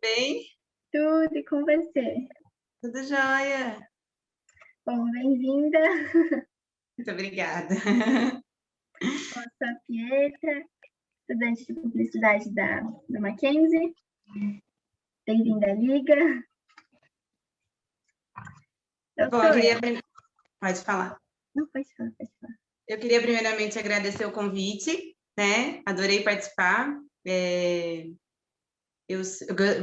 bem? Tudo e com você. Tudo jóia. Bom, bem-vinda. Muito obrigada. Eu sou a Pietra, estudante de publicidade da Mackenzie. Bem-vinda à Liga. Bom, eu queria... Pode falar. Não, pode falar. Eu queria primeiramente agradecer o convite, né? Adorei participar. Eu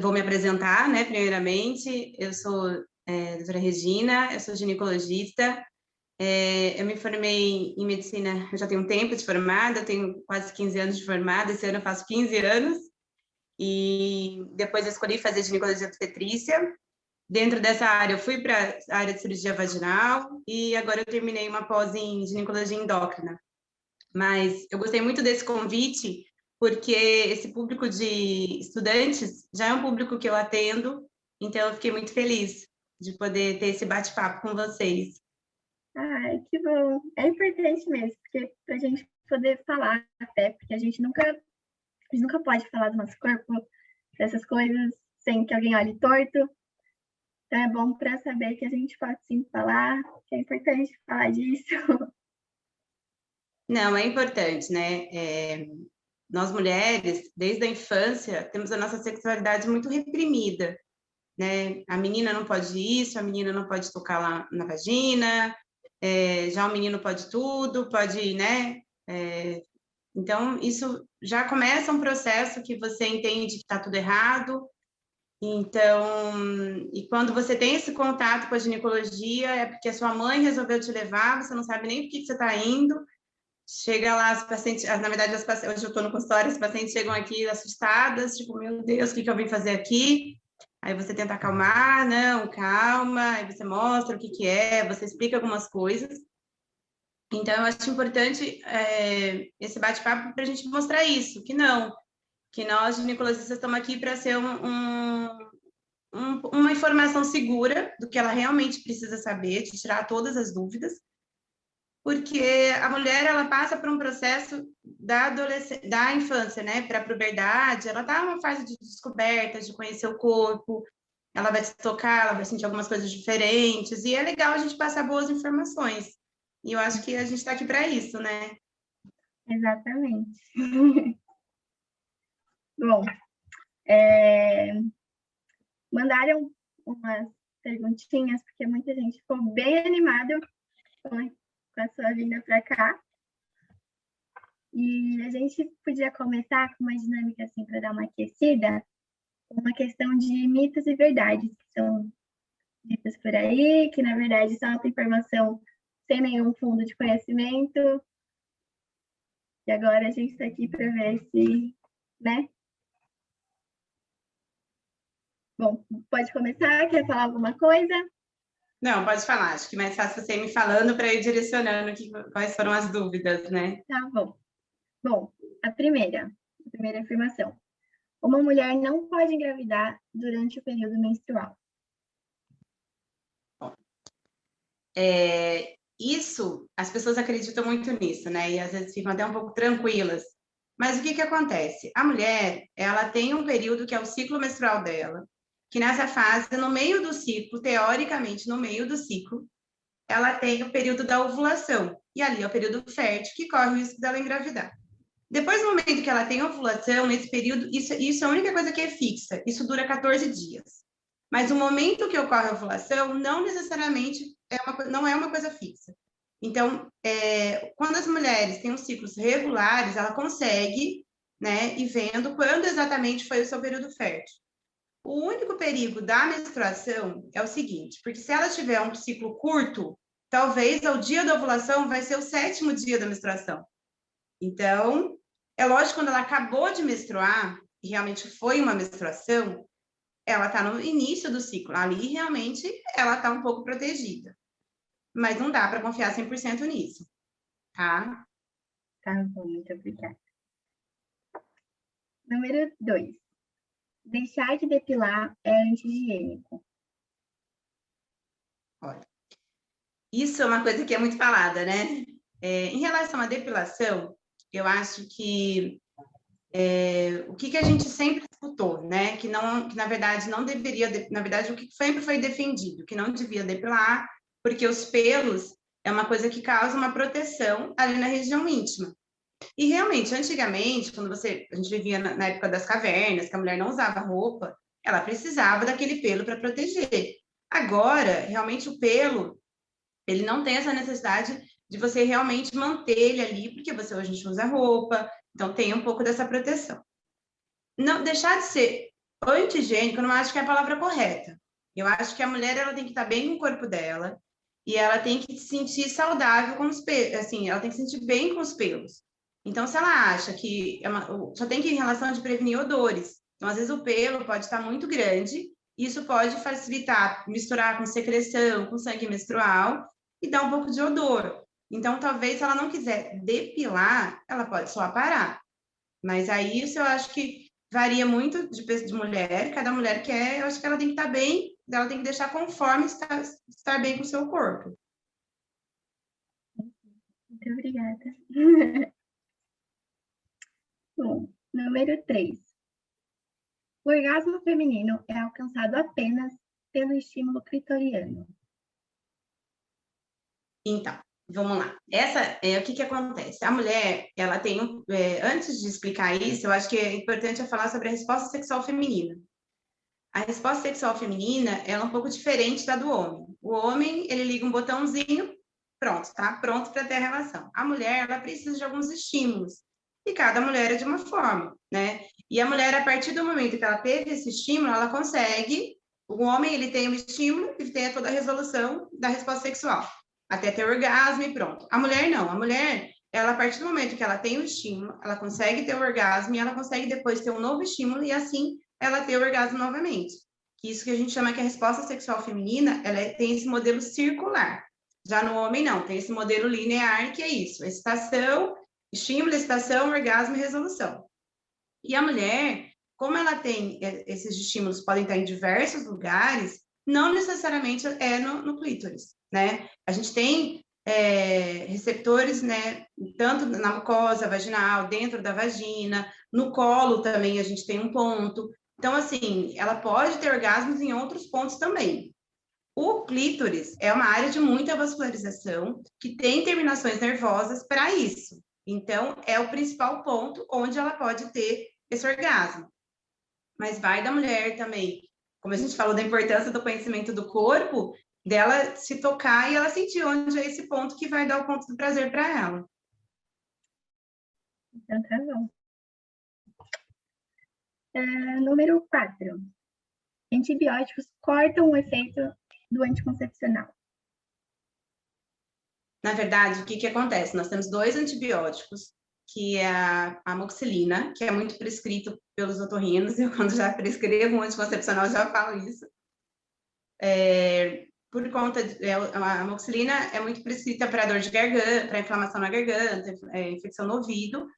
vou me apresentar, né? Primeiramente, eu sou a doutora Regina, eu sou ginecologista. Eu me formei em medicina, eu já tenho um tempo de formada, eu tenho quase 15 anos de formada, esse ano eu faço 15 anos. E depois eu escolhi fazer ginecologia obstetrícia. Dentro dessa área, eu fui para a área de cirurgia vaginal e agora eu terminei uma pós em ginecologia endócrina. Mas eu gostei muito desse convite, porque esse público de estudantes já é um público que eu atendo, então eu fiquei muito feliz de poder ter esse bate-papo com vocês. Ai, que bom. É importante mesmo, porque para a gente poder falar até, porque a gente nunca pode falar do nosso corpo, dessas coisas, sem que alguém olhe torto. Então é bom para saber que a gente pode sim falar, que é importante falar disso. Não, é importante, né? Nós mulheres, desde a infância, temos a nossa sexualidade muito reprimida, né? A menina não pode isso, a menina não pode tocar lá na vagina, já o menino pode tudo, pode, né? Então, isso já começa um processo que você entende que está tudo errado. Então, e quando você tem esse contato com a ginecologia, é porque a sua mãe resolveu te levar, você não sabe nem por que você está indo. Chega lá, as pacientes, na verdade, hoje eu estou no consultório, as pacientes chegam aqui assustadas, tipo, meu Deus, o que eu vim fazer aqui? Aí você tenta acalmar, não, calma, aí você mostra o que é, você explica algumas coisas. Então, eu acho importante esse bate-papo para a gente mostrar isso, que nós, ginecologistas, estamos aqui para ser uma informação segura do que ela realmente precisa saber, de tirar todas as dúvidas, porque a mulher, ela passa por um processo da infância, né, para a puberdade, ela está numa fase de descoberta, de conhecer o corpo, ela vai se tocar, ela vai sentir algumas coisas diferentes, e é legal a gente passar boas informações. E eu acho que a gente está aqui para isso, né? Exatamente. Bom, mandaram umas perguntinhas, porque muita gente ficou bem animada com a sua vinda para cá. E a gente podia começar com uma dinâmica assim para dar uma aquecida, uma questão de mitos e verdades, que são ditas por aí, que na verdade são essa informação sem nenhum fundo de conhecimento. E agora a gente está aqui para ver se, né? Bom, pode começar? Quer falar alguma coisa? Não, pode falar. Acho que mais fácil você ir me falando para ir direcionando quais foram as dúvidas, né? Tá bom. Bom, a primeira afirmação. Uma mulher não pode engravidar durante o período menstrual. Isso, as pessoas acreditam muito nisso, né? E às vezes ficam até um pouco tranquilas. Mas o que acontece? A mulher, ela tem um período que é o ciclo menstrual dela, que nessa fase, no meio do ciclo, teoricamente, no meio do ciclo, ela tem o período da ovulação. E ali é o período fértil que corre o risco dela engravidar. Depois do momento que ela tem ovulação, nesse período, isso é a única coisa que é fixa. Isso dura 14 dias. Mas o momento que ocorre a ovulação não necessariamente não é uma coisa fixa. Então, quando as mulheres têm os ciclos regulares, ela consegue, né, ir vendo quando exatamente foi o seu período fértil. O único perigo da menstruação é o seguinte, porque se ela tiver um ciclo curto, talvez o dia da ovulação vai ser o 7º dia da menstruação. Então, é lógico, quando ela acabou de menstruar, e realmente foi uma menstruação, ela está no início do ciclo. Ali, realmente, ela está um pouco protegida. Mas não dá para confiar 100% nisso, tá? Tá bom, muito obrigada. Número 2. Deixar de depilar é anti-higiênico. Olha, isso é uma coisa que é muito falada, né? Em relação à depilação, eu acho que o que a gente sempre escutou, né? Que na verdade não deveria, na verdade o que sempre foi defendido, que não devia depilar, porque os pelos é uma coisa que causa uma proteção ali na região íntima. E realmente, antigamente, quando a gente vivia na época das cavernas, que a mulher não usava roupa, ela precisava daquele pelo para proteger. Agora, realmente o pelo, ele não tem essa necessidade de você realmente manter ele ali, porque hoje a gente usa roupa, então tem um pouco dessa proteção. Não deixar de ser anti-higiênico, eu não acho que é a palavra correta. Eu acho que a mulher ela tem que estar bem com o corpo dela e ela tem que se sentir saudável com os pelos, assim, ela tem que se sentir bem com os pelos. Então, se ela acha que só tem que ir em relação de prevenir odores, então às vezes o pelo pode estar muito grande, e isso pode facilitar misturar com secreção, com sangue menstrual e dar um pouco de odor. Então, talvez se ela não quiser depilar, ela pode só aparar. Mas aí isso eu acho que varia muito de mulher, cada mulher quer, eu acho que ela tem que estar bem, ela tem que deixar conforme estar bem com o seu corpo. Muito obrigada. Bom, número 3. O orgasmo feminino é alcançado apenas pelo estímulo clitoriano. Então, vamos lá. O que acontece? A mulher, ela tem antes de explicar isso, eu acho que é importante falar sobre a resposta sexual feminina. A resposta sexual feminina, ela é um pouco diferente da do homem. O homem, ele liga um botãozinho, pronto, tá pronto para ter a relação. A mulher, ela precisa de alguns estímulos. E cada mulher é de uma forma, né? E a mulher, a partir do momento que ela teve esse estímulo, ela consegue. O homem, ele tem o estímulo e tem toda a resolução da resposta sexual, até ter orgasmo e pronto. A mulher não. A mulher, ela, a partir do momento que ela tem o estímulo, ela consegue ter o orgasmo e ela consegue depois ter um novo estímulo e assim ela ter o orgasmo novamente. Isso que a gente chama que a resposta sexual feminina, ela tem esse modelo circular. Já no homem, não. Tem esse modelo linear, que é isso. Excitação, estímulo, excitação, orgasmo e resolução. E a mulher, como ela tem esses estímulos, podem estar em diversos lugares, não necessariamente é no clítoris, né? A gente tem receptores, né? Tanto na mucosa vaginal, dentro da vagina, no colo também a gente tem um ponto. Então, assim, ela pode ter orgasmos em outros pontos também. O clítoris é uma área de muita vascularização, que tem terminações nervosas para isso. Então, é o principal ponto onde ela pode ter esse orgasmo. Mas vai da mulher também, como a gente falou da importância do conhecimento do corpo, dela se tocar e ela sentir onde é esse ponto que vai dar o ponto do prazer para ela. Então, tá bom. Número 4. Antibióticos cortam o efeito do anticoncepcional. Na verdade, o que acontece? Nós temos 2 antibióticos, que é a amoxicilina, que é muito prescrito pelos otorrinos, eu quando já prescrevo um anticoncepcional já falo isso. Por conta a amoxicilina é muito prescrita para dor de garganta, para inflamação na garganta, infecção no ouvido,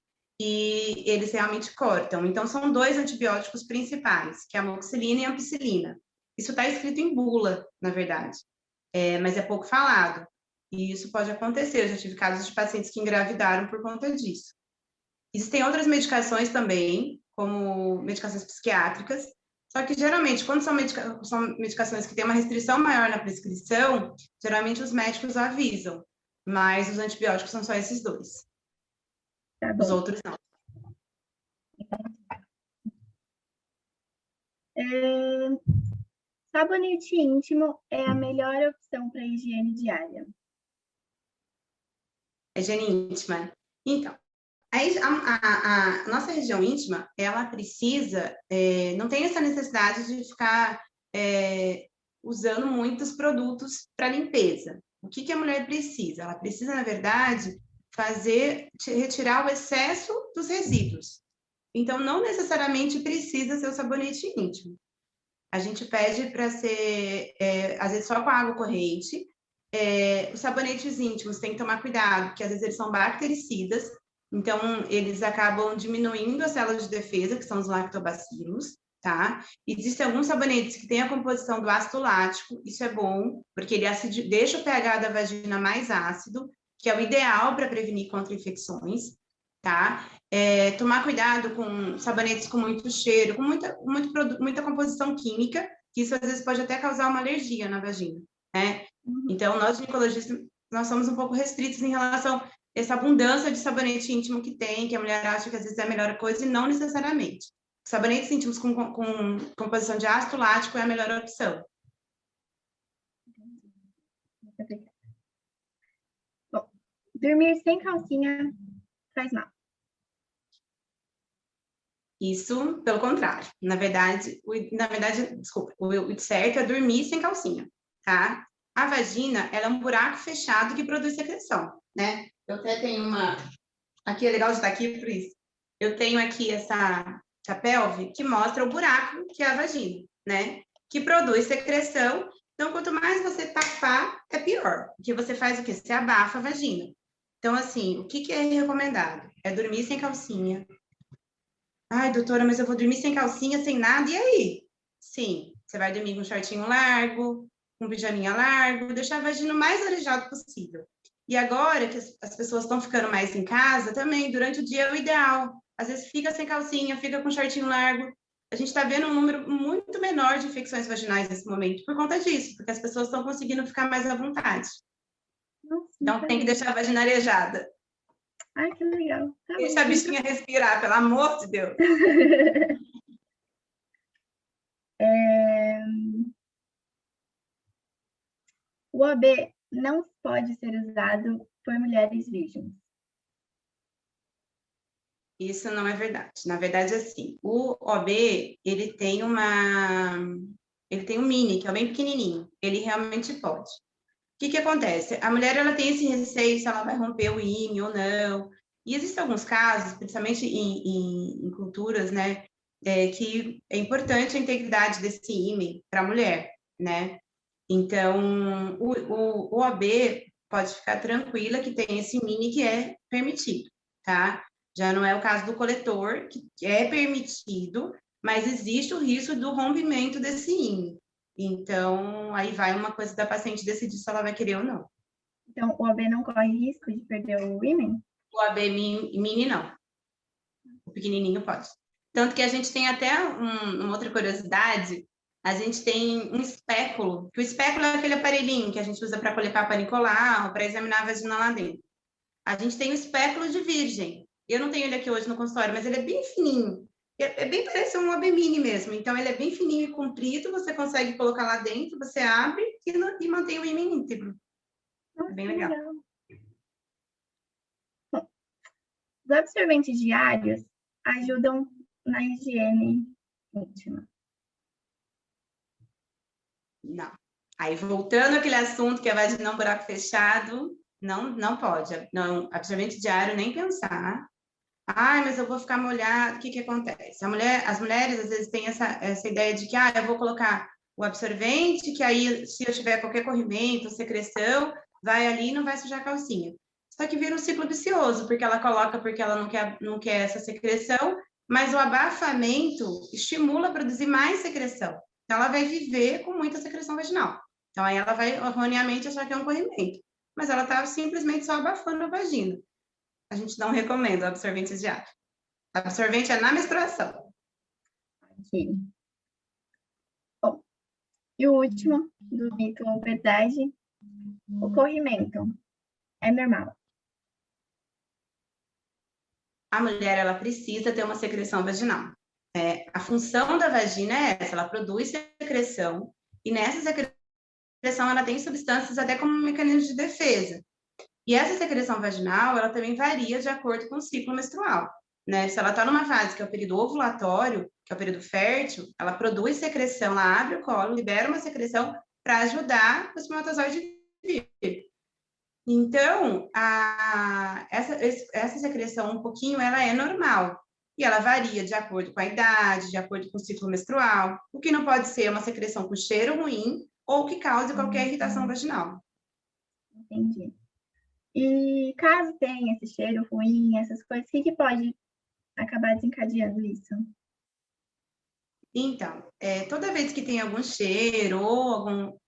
e eles realmente cortam. Então, são 2 antibióticos principais, que é a amoxicilina e a ampicilina. Isso está escrito em bula, na verdade, mas é pouco falado. E isso pode acontecer. Eu já tive casos de pacientes que engravidaram por conta disso. Existem outras medicações também, como medicações psiquiátricas, só que geralmente, quando são medicações que têm uma restrição maior na prescrição, geralmente os médicos avisam, mas os antibióticos são só esses 2. Tá bom. Os outros não. Sabonete íntimo é a melhor opção para higiene diária. Higiene íntima. Então, a nossa região íntima, ela precisa, não tem essa necessidade de ficar usando muitos produtos para limpeza. O que a mulher precisa? Ela precisa, na verdade, retirar o excesso dos resíduos. Então, não necessariamente precisa ser o sabonete íntimo. A gente pede para ser, às vezes, só com água corrente. Os sabonetes íntimos tem que tomar cuidado, porque às vezes eles são bactericidas, então eles acabam diminuindo as células de defesa, que são os lactobacilos, tá? Existem alguns sabonetes que têm a composição do ácido lático, isso é bom, porque ele deixa o pH da vagina mais ácido, que é o ideal para prevenir contra infecções. tá? Tomar cuidado com sabonetes com muito cheiro, com muita composição química, que isso às vezes pode até causar uma alergia na vagina, né? Então, nós ginecologistas, nós somos um pouco restritos em relação a essa abundância de sabonete íntimo que tem, que a mulher acha que às vezes é a melhor coisa e não necessariamente. Sabonetes íntimos com composição de ácido lático é a melhor opção. Bom, dormir sem calcinha faz mal. Isso, pelo contrário. Na verdade, desculpa, o certo é dormir sem calcinha, tá? A vagina, ela é um buraco fechado que produz secreção, né? Eu até tenho uma... Aqui é legal de estar aqui por isso. Eu tenho aqui essa pelve que mostra o buraco que é a vagina, né? Que produz secreção. Então, quanto mais você tapar, é pior. Porque você faz o quê? Você abafa a vagina. Então, assim, o que é recomendado? É dormir sem calcinha. Ai, doutora, mas eu vou dormir sem calcinha, sem nada, e aí? Sim, você vai dormir com um shortinho largo, com um pijaminha largo, deixar a vagina o mais arejado possível. E agora que as pessoas estão ficando mais em casa, também, durante o dia é o ideal. Às vezes fica sem calcinha, fica com shortinho largo. A gente está vendo um número muito menor de infecções vaginais nesse momento por conta disso, porque as pessoas estão conseguindo ficar mais à vontade. Nossa, Então, tem que deixar a vagina arejada. Ai, que legal. Tá Deixa a bichinha respirar, pelo amor de Deus. O OB não pode ser usado por mulheres virgens. Isso não é verdade. Na verdade, assim, o OB, ele tem um mini, que é bem pequenininho. Ele realmente pode. O que acontece? A mulher, ela tem esse receio se ela vai romper o ímã ou não. E existem alguns casos, principalmente em culturas, né, que é importante a integridade desse ímã para a mulher, né? Então, o OB pode ficar tranquila que tem esse mini que é permitido, tá? Já não é o caso do coletor, que é permitido, mas existe o risco do rompimento desse ímã. Então, aí vai uma coisa da paciente decidir se ela vai querer ou não. Então, o OB não corre risco de perder o ímã? O AB mini, não. O pequenininho pode. Tanto que a gente tem até uma outra curiosidade, a gente tem um espéculo, que o espéculo é aquele aparelhinho que a gente usa para coletar panicolar, para examinar a vagina lá dentro. A gente tem o espéculo de virgem. Eu não tenho ele aqui hoje no consultório, mas ele é bem fininho. É bem parece um OB mini mesmo. Então, ele é bem fininho e comprido, você consegue colocar lá dentro, você abre e mantém o ímã íntegro. É bem legal. Bom, os absorventes diários ajudam na higiene íntima. Não. Aí, voltando àquele assunto que a vagina é um buraco fechado, não pode. Não, absorvente diário, nem pensar. Ai, mas eu vou ficar molhado, o que acontece? As mulheres, às vezes, têm essa ideia de que, eu vou colocar o absorvente, que aí, se eu tiver qualquer corrimento, secreção, vai ali e não vai sujar a calcinha. Só que vira um ciclo vicioso, porque ela coloca porque ela não quer essa secreção, mas o abafamento estimula a produzir mais secreção. Então, ela vai viver com muita secreção vaginal. Então, aí ela vai erroneamente achar que é um corrimento. Mas ela está simplesmente só abafando a vagina. A gente não recomenda absorventes diários. Absorvente é na menstruação. Ok. Bom, e o último, do mito ou verdade, o corrimento é normal. A mulher, ela precisa ter uma secreção vaginal. A função da vagina é essa, ela produz secreção, e nessa secreção ela tem substâncias até como um mecanismo de defesa. E essa secreção vaginal, ela também varia de acordo com o ciclo menstrual, né? Se ela está numa fase que é o período ovulatório, que é o período fértil, ela produz secreção, ela abre o colo, libera uma secreção para ajudar o espermatozoide a vir. Então, essa secreção um pouquinho, ela é normal. E ela varia de acordo com a idade, de acordo com o ciclo menstrual. O que não pode ser uma secreção com cheiro ruim ou que cause qualquer irritação vaginal. Entendi. E caso tenha esse cheiro ruim, essas coisas, o que pode acabar desencadeando isso? Então, toda vez que tem algum cheiro ou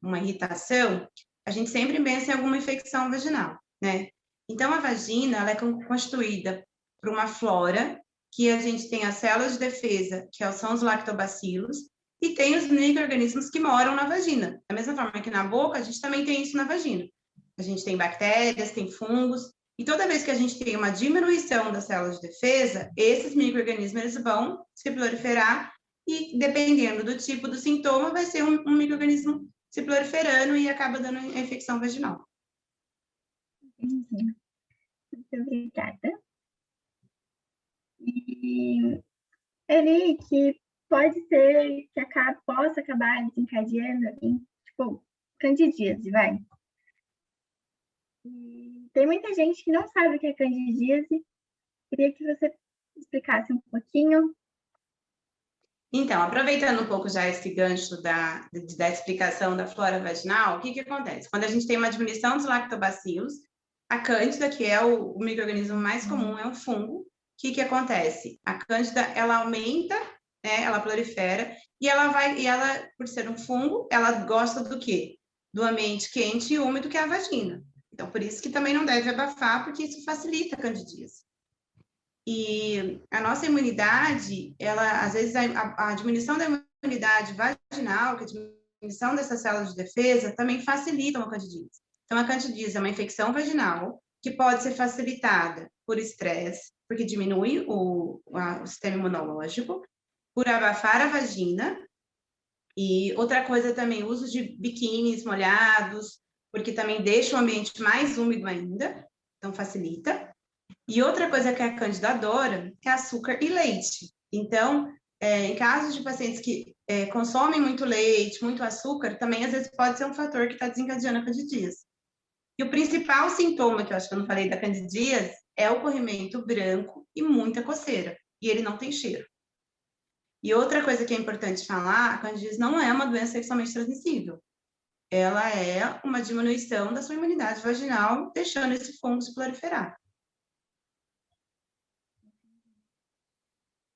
uma irritação, a gente sempre pensa em alguma infecção vaginal, né? Então, a vagina ela é constituída por uma flora, que a gente tem as células de defesa, que são os lactobacilos, e tem os micro-organismos que moram na vagina. Da mesma forma que na boca, a gente também tem isso na vagina. A gente tem bactérias, tem fungos, e toda vez que a gente tem uma diminuição das células de defesa, esses micro-organismos eles vão se proliferar e, dependendo do tipo do sintoma, vai ser um micro-organismo se proliferando e acaba dando infecção vaginal. Entendi. Muito obrigada. E ele que pode ser que possa acabar desencadeando em, tipo, candidíase, vai. E tem muita gente que não sabe o que é candidíase. Queria que você explicasse um pouquinho. Então, aproveitando um pouco já esse gancho da explicação da flora vaginal, o que acontece? Quando a gente tem uma diminuição dos lactobacilos, a cândida, que é o micro-organismo mais comum, é um fungo. O que acontece? A cândida, ela aumenta, né, ela prolifera, e ela, por ser um fungo, ela gosta do quê? Do ambiente quente e úmido, que é a vagina. Então, por isso que também não deve abafar, porque isso facilita a candidíase. E a nossa imunidade, ela, às vezes, a diminuição da imunidade vaginal, que é a diminuição dessas células de defesa, também facilita uma candidíase. Então, a candidíase é uma infecção vaginal que pode ser facilitada por estresse, porque diminui o sistema imunológico, por abafar a vagina, e outra coisa também, o uso de biquínis molhados, porque também deixa o ambiente mais úmido ainda, então facilita. E outra coisa que a Cândida adora é açúcar e leite. Então, em casos de pacientes que consomem muito leite, muito açúcar, também às vezes pode ser um fator que está desencadeando a candidíase. E o principal sintoma, que eu acho que eu não falei da candidíase, é o corrimento branco e muita coceira. E ele não tem cheiro. E outra coisa que é importante falar, a candidíase não é uma doença sexualmente transmissível. Ela é uma diminuição da sua imunidade vaginal, deixando esse fungo se proliferar.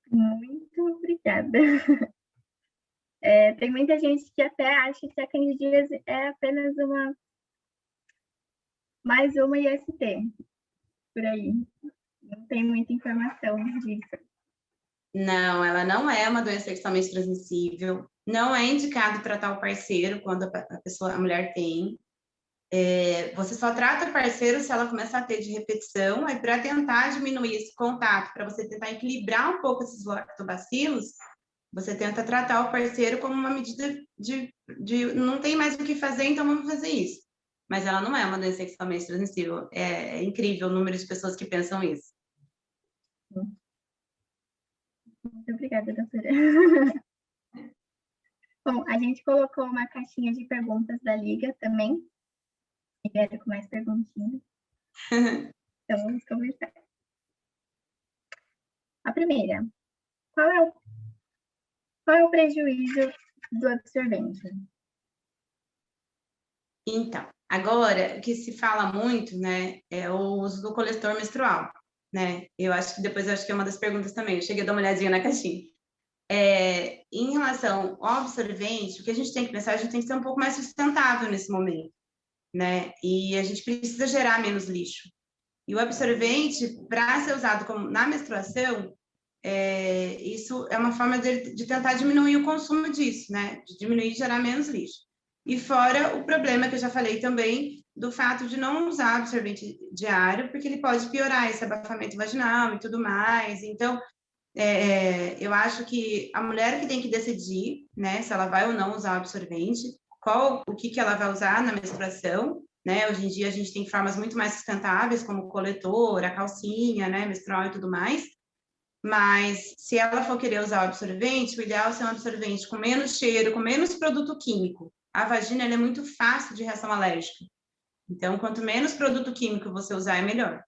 Muito obrigada. Tem muita gente que até acha que a candidíase é apenas mais uma IST, por aí. Não tem muita informação disso. Não, ela não é uma doença sexualmente transmissível. Não é indicado tratar o parceiro quando a mulher tem. Você só trata o parceiro se ela começar a ter de repetição, aí para tentar diminuir esse contato, para você tentar equilibrar um pouco esses lactobacilos, você tenta tratar o parceiro como uma medida de não tem mais o que fazer, então vamos fazer isso. Mas ela não é uma doença sexualmente transmissível. É incrível o número de pessoas que pensam isso. Muito obrigada, doutora. Bom, a gente colocou uma caixinha de perguntas da Liga também. E vieram com mais perguntinhas. Então, vamos conversar. A primeira. Qual é o prejuízo do absorvente? Então, agora, o que se fala muito, né, é o uso do coletor menstrual, né? Eu acho que é uma das perguntas também. Eu cheguei a dar uma olhadinha na caixinha. Em relação ao absorvente, o que a gente tem que pensar, a gente tem que ser um pouco mais sustentável nesse momento, né? E a gente precisa gerar menos lixo. E o absorvente, para ser usado na menstruação, isso é uma forma de tentar diminuir o consumo disso, né? De diminuir e gerar menos lixo. E fora o problema que eu já falei também, do fato de não usar absorvente diário, porque ele pode piorar esse abafamento vaginal e tudo mais. Então, eu acho que a mulher que tem que decidir, né, se ela vai ou não usar o absorvente, o que ela vai usar na menstruação, né? Hoje em dia a gente tem formas muito mais sustentáveis, como o coletor, a calcinha, né, menstrual e tudo mais. Mas se ela for querer usar o absorvente, o ideal é ser um absorvente com menos cheiro, com menos produto químico. A vagina ela é muito fácil de reação alérgica. Então, quanto menos produto químico você usar, é melhor.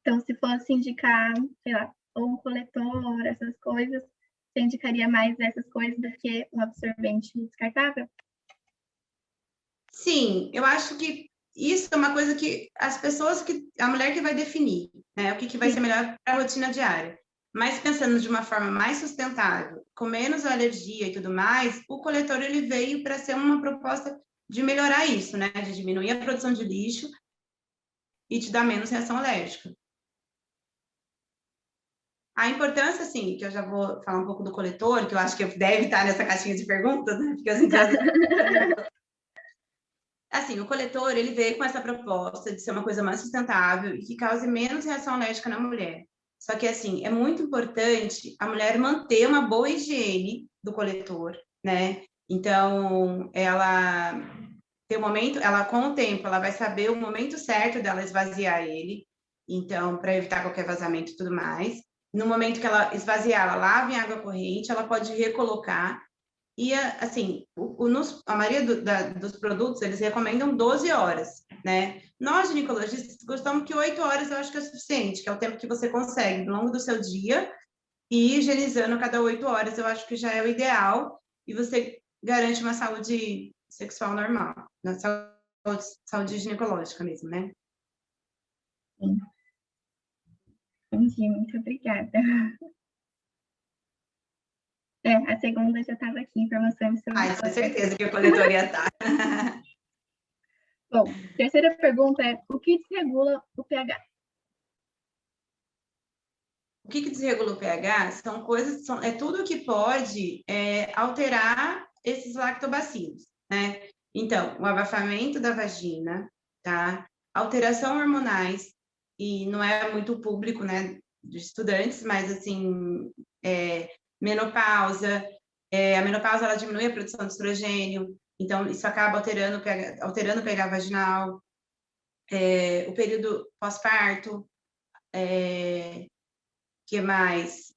Então, se fosse indicar, sei lá, ou um coletor, essas coisas, você indicaria mais essas coisas do que um absorvente descartável? Sim, eu acho que isso é uma coisa que a mulher que vai definir, né? O que vai ser melhor para a rotina diária. Mas pensando de uma forma mais sustentável, com menos alergia e tudo mais, o coletor ele veio para ser uma proposta de melhorar isso, né? De diminuir a produção de lixo e te dá menos reação alérgica. A importância, assim, que eu já vou falar um pouco do coletor, que eu acho que deve estar nessa caixinha de perguntas, né? Porque assim, o coletor, ele veio com essa proposta de ser uma coisa mais sustentável e que cause menos reação alérgica na mulher. Só que, assim, é muito importante a mulher manter uma boa higiene do coletor, né? Então, ela tem um momento, ela com o tempo, ela vai saber o momento certo dela esvaziar ele, então, para evitar qualquer vazamento e tudo mais. No momento que ela esvaziar, ela lava em água corrente, ela pode recolocar. E, assim, a maioria dos produtos, eles recomendam 12 horas, né? Nós, ginecologistas, gostamos que 8 horas eu acho que é suficiente, que é o tempo que você consegue, ao longo do seu dia, e higienizando cada 8 horas, eu acho que já é o ideal, e você garante uma saúde sexual normal, na saúde ginecológica mesmo, né? Sim. Entendi, muito obrigada. A segunda já estava aqui, informações sobre... Com certeza que o coletor ia estar. Bom, terceira pergunta é, o que desregula o pH? O que desregula o pH são coisas, é tudo que pode alterar esses lactobacilos, né? Então, o abafamento da vagina, tá? Alteração hormonais, e não é muito público, né, de estudantes, mas, assim, menopausa, a menopausa, ela diminui a produção de estrogênio, então, isso acaba alterando o pH vaginal, o período pós-parto, que mais?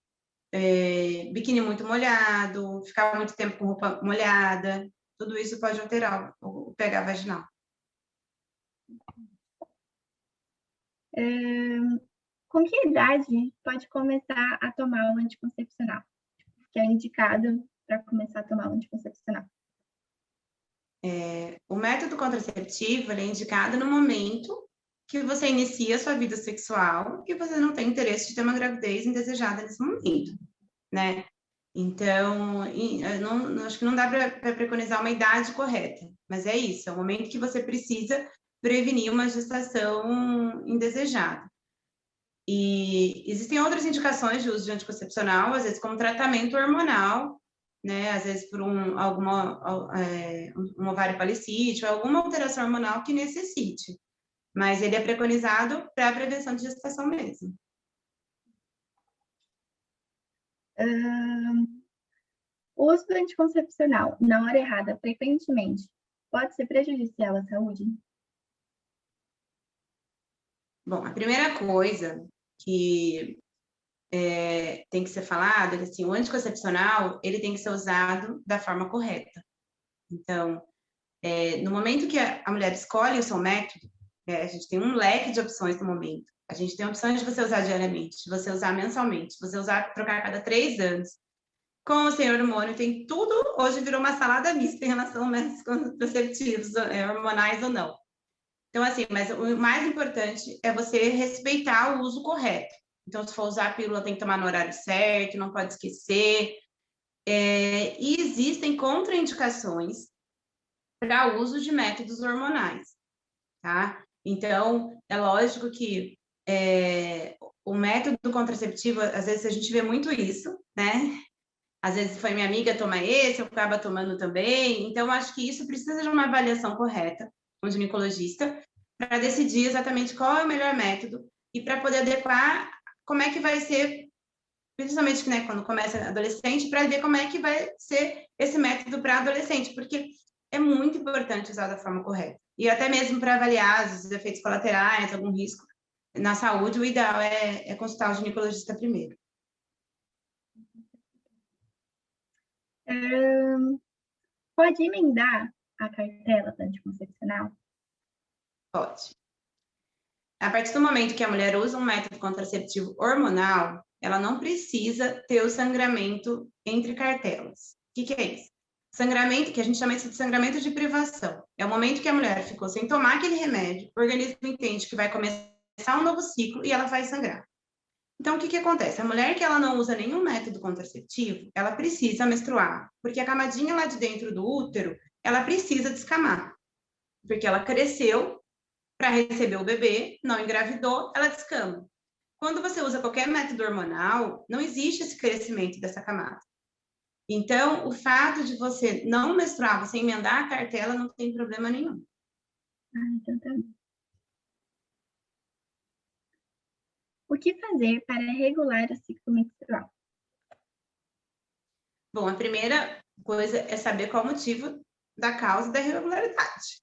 Biquíni muito molhado, ficar muito tempo com roupa molhada, tudo isso pode alterar o pH vaginal. Com que idade pode começar a tomar o anticoncepcional? Que é indicado para começar a tomar o anticoncepcional? O método contraceptivo ele é indicado no momento que você inicia a sua vida sexual e você não tem interesse de ter uma gravidez indesejada nesse momento, né? Então, acho que não dá para preconizar uma idade correta, mas é isso, é o momento que você precisa prevenir uma gestação indesejada. E existem outras indicações de uso de anticoncepcional, às vezes como tratamento hormonal, né? Às vezes por um ovário policístico, alguma alteração hormonal que necessite. Mas ele é preconizado para a prevenção de gestação mesmo. O uso do anticoncepcional na hora errada, frequentemente, pode ser prejudicial à saúde? Bom, a primeira coisa que tem que ser falado é que assim, o anticoncepcional ele tem que ser usado da forma correta. Então, no momento que a mulher escolhe o seu método, a gente tem um leque de opções no momento. A gente tem opções de você usar diariamente, de você usar mensalmente, de você trocar a cada 3 anos. Com o sem hormônio, tem tudo, hoje virou uma salada mista em relação a métodos contraceptivos, hormonais ou não. Então, assim, mas o mais importante é você respeitar o uso correto. Então, se for usar a pílula, tem que tomar no horário certo, não pode esquecer. E existem contraindicações para o uso de métodos hormonais, tá? Então, é lógico que o método contraceptivo, às vezes a gente vê muito isso, né? Às vezes foi minha amiga toma esse, eu acaba tomando também. Então, acho que isso precisa de uma avaliação correta com o ginecologista para decidir exatamente qual é o melhor método e para poder adequar como é que vai ser, principalmente, né, quando começa adolescente, para ver como é que vai ser esse método para adolescente, porque é muito importante usar da forma correta. E até mesmo para avaliar os efeitos colaterais, algum risco na saúde, o ideal é consultar o ginecologista primeiro. Pode emendar a cartela do anticoncepcional? Pode. A partir do momento que a mulher usa um método contraceptivo hormonal, ela não precisa ter o sangramento entre cartelas. O que é isso? Sangramento, que a gente chama isso de sangramento de privação. É o momento que a mulher ficou sem tomar aquele remédio, o organismo entende que vai começar um novo ciclo e ela vai sangrar. Então, o que acontece? A mulher que ela não usa nenhum método contraceptivo, ela precisa menstruar, porque a camadinha lá de dentro do útero, ela precisa descamar, porque ela cresceu para receber o bebê, não engravidou, ela descama. Quando você usa qualquer método hormonal, não existe esse crescimento dessa camada. Então, o fato de você não menstruar, você emendar a cartela, não tem problema nenhum. Então tá bom. O que fazer para regular o ciclo menstrual? Bom, a primeira coisa é saber qual o motivo da causa da irregularidade,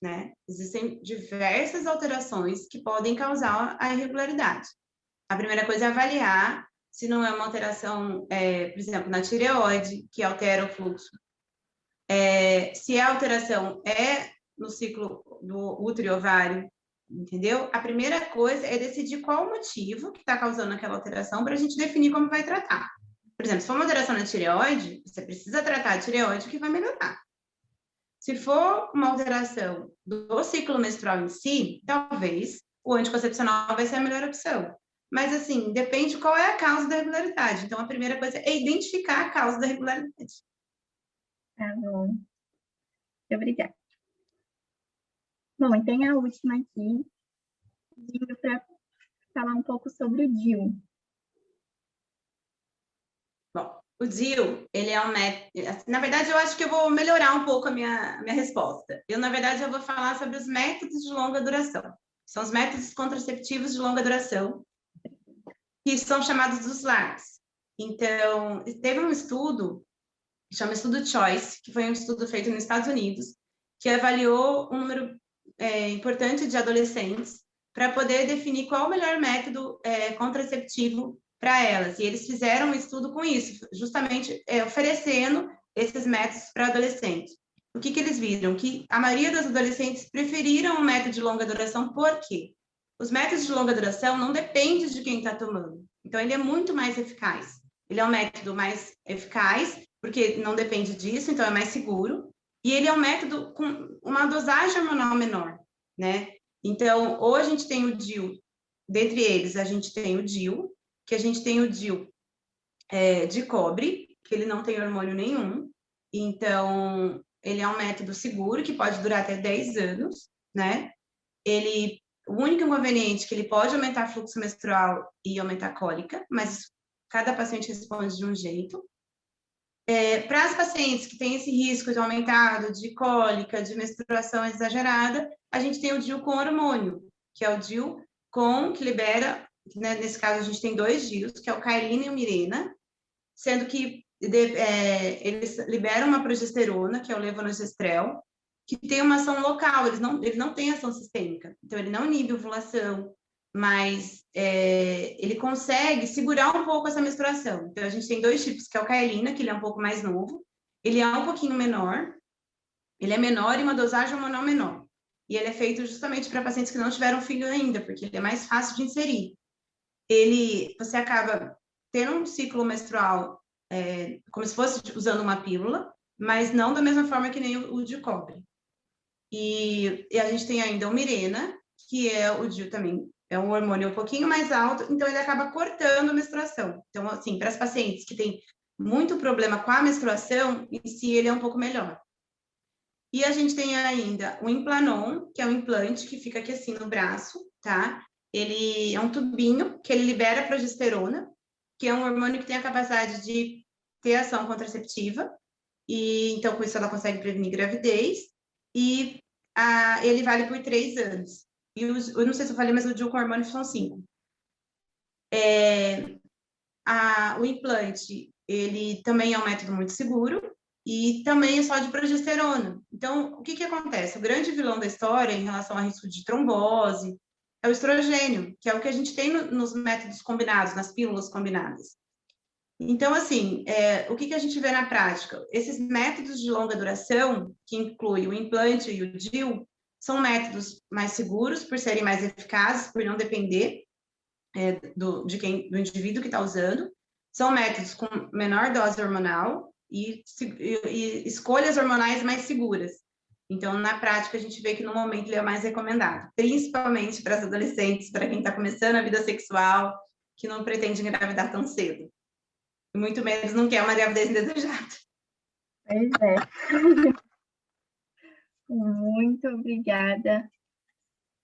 né? Existem diversas alterações que podem causar a irregularidade. A primeira coisa é avaliar se não é uma alteração, por exemplo, na tireoide, que altera o fluxo. Se a alteração é no ciclo do útero e ovário, entendeu? A primeira coisa é decidir qual o motivo que está causando aquela alteração para a gente definir como vai tratar. Por exemplo, se for uma alteração na tireoide, você precisa tratar a tireoide que vai melhorar. Se for uma alteração do ciclo menstrual em si, talvez o anticoncepcional vai ser a melhor opção. Mas, assim, depende qual é a causa da irregularidade. Então, a primeira coisa é identificar a causa da irregularidade. Tá bom. Muito obrigada. Bom, e tem a última aqui, para falar um pouco sobre o DIU. Bom, o DIU, ele é um método... Na verdade, eu acho que eu vou melhorar um pouco a minha resposta. Na verdade, eu vou falar sobre os métodos de longa duração. São os métodos contraceptivos de longa duração, que são chamados dos LARs. Então, teve um estudo, que chama Estudo Choice, que foi um estudo feito nos Estados Unidos, que avaliou um número importante de adolescentes para poder definir qual o melhor método contraceptivo para elas. E eles fizeram um estudo com isso, justamente oferecendo esses métodos para adolescentes. O que eles viram? Que a maioria dos adolescentes preferiram o método de longa duração, por quê? Os métodos de longa duração não dependem de quem está tomando. Então, ele é muito mais eficaz. Ele é um método mais eficaz, porque não depende disso, então é mais seguro. E ele é um método com uma dosagem hormonal menor, né? Então, ou a gente tem o DIU, dentre eles, a gente tem o DIU, que a gente tem o DIU de cobre, que ele não tem hormônio nenhum. Então, ele é um método seguro, que pode durar até 10 anos, né? O único inconveniente é que ele pode aumentar fluxo menstrual e aumentar cólica, mas cada paciente responde de um jeito. Para as pacientes que têm esse risco de aumentado de cólica, de menstruação exagerada, a gente tem o DIU com hormônio, que é o DIU que libera, né, nesse caso a gente tem 2 DIUs, que é o Cailina e o Mirena, sendo que eles liberam uma progesterona, que é o levonorgestrel, que tem uma ação local, ele não tem ação sistêmica, então ele não inibe ovulação, mas ele consegue segurar um pouco essa menstruação. Então, a gente tem 2 tipos, que é o Cailina, que ele é um pouco mais novo, ele é um pouquinho menor, ele é menor e uma dosagem hormonal menor. E ele é feito justamente para pacientes que não tiveram filho ainda, porque ele é mais fácil de inserir. Você acaba tendo um ciclo menstrual como se fosse usando uma pílula, mas não da mesma forma que nem o de cobre. E a gente tem ainda o Mirena, que é o DIU também, é um hormônio um pouquinho mais alto, então ele acaba cortando a menstruação. Então, assim, para as pacientes que têm muito problema com a menstruação, em si ele é um pouco melhor. E a gente tem ainda o Implanon, que é um implante que fica aqui assim no braço, tá? Ele é um tubinho que ele libera a progesterona, que é um hormônio que tem a capacidade de ter ação contraceptiva, e então com isso ela consegue prevenir gravidez, e ele vale por 3 anos. E eu não sei se eu falei, mas o DIU com hormônio são 5. O implante, ele também é um método muito seguro, e também é só de progesterona. Então, o que acontece? O grande vilão da história em relação a risco de trombose é o estrogênio, que é o que a gente tem nos métodos combinados, nas pílulas combinadas. Então, assim, o que a gente vê na prática? Esses métodos de longa duração, que incluem o implante e o DIU, são métodos mais seguros, por serem mais eficazes, por não depender do indivíduo que está usando. São métodos com menor dose hormonal e escolhas hormonais mais seguras. Então, na prática, a gente vê que no momento ele é mais recomendado, principalmente para as adolescentes, para quem está começando a vida sexual, que não pretende engravidar tão cedo. E muito menos não quer uma gravidez indesejada. Pois é. Muito obrigada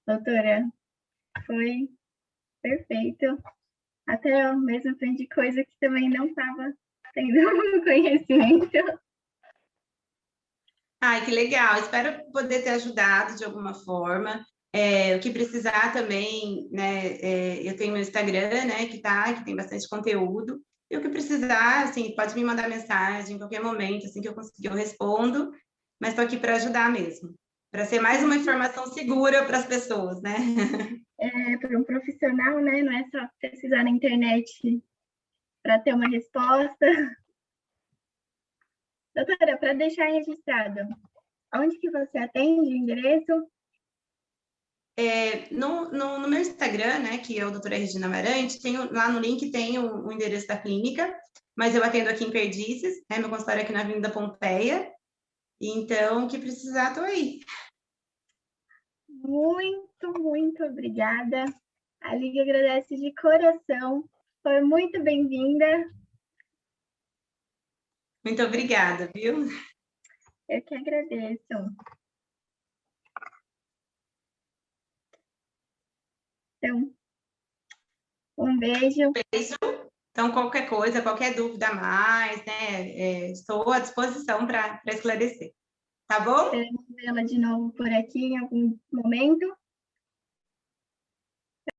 doutora, foi perfeito. Até eu mesmo aprendi coisa que também não estava tendo conhecimento. Ai, que legal. Espero poder ter ajudado de alguma forma. O que precisar também, né? Eu tenho meu Instagram, né? Que tem bastante conteúdo. E o que precisar, assim, pode me mandar mensagem em qualquer momento, assim que eu conseguir, eu respondo. Mas estou aqui para ajudar mesmo, para ser mais uma informação segura para as pessoas, né? Para um profissional, né? Não é só pesquisar na internet para ter uma resposta. Doutora, para deixar registrado, onde que você atende, endereço? No meu Instagram, né, que é o doutora Regina Amarante, lá no link tem o endereço da clínica, mas eu atendo aqui em Perdizes, né, meu consultório é aqui na Avenida Pompeia, então, o que precisar, estou aí. Muito, muito obrigada. A Liga agradece de coração. Foi muito bem-vinda. Muito obrigada, viu? Eu que agradeço. Então, um beijo. Beijo. Então, qualquer coisa, qualquer dúvida a mais, né, estou à disposição para esclarecer. Tá bom? Esperamos vê-la de novo por aqui em algum momento.